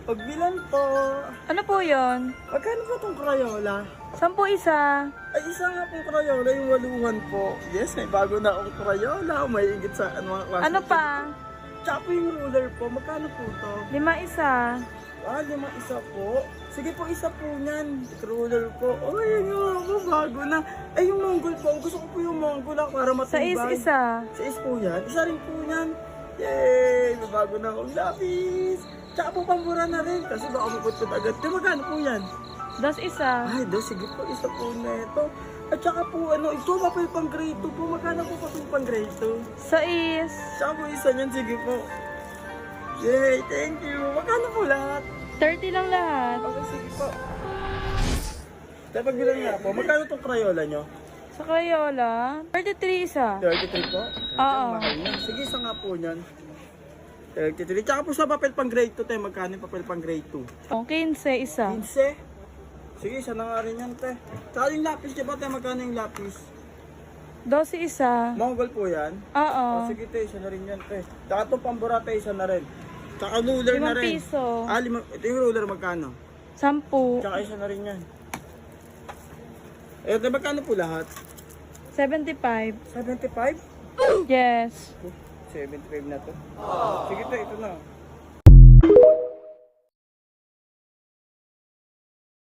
Pagbilan po. Ano po yon? Magkano po itong Crayola? 10 isa. Ay, isa nga pong Crayola, yung waluhan po. Yes, may bago na akong Crayola. May higit sa mga klase. Ano pa? Tsaka po yung ruler po. Magkano po to? 5 isa. Ah, 5 isa po. Sige po, isa po niyan. Ruler po. Oh, yun nga po, bago na. Ay, yung Mongol po. Gusto ko po yung Mongol para matibay. 6 isa. 6 po yan. Isa rin po yan. Yay! May bago na akong lapis. Tsaka po pambura na rin. Kasi baka maputput agad. Di magkano po yan? 2 isa. Ay, sige po. Isa po na ito. At saka po, ito pa yung pang grade 2 po. Magkano po pa yung pang grade 2? 6. Tsaka po isa niyan. Sige po. Yay! Thank you. Magkano po lahat? 30 lang lahat. Okay, sige po. Tapos pagbilang nga po, magkano itong Crayola nyo? Sa Crayola, 33 isa. 33 po? Oo. Mahal na. Sige, isa nga po niyan. 33. Tsaka po sa papel pang grade 2, te. Magkano yung papel pang grade 2? O, 15 isa. 15. Sige, isa na nga rin yan, te. Tsaka yung lapis, diba, te? Magkano yung lapis? 12 isa. Mongol po yan? Oo. Sige, te. Isa na rin yan, te. Tsaka itong pambura, te. Isa na rin. Tsaka ruler na 5 rin. piso. Ito yung ruler, magkano? 10. Tsaka isa na rin yan. Te, magkano po lahat? 75. 75? Yes. 75 na to. Sige, te. Ito na.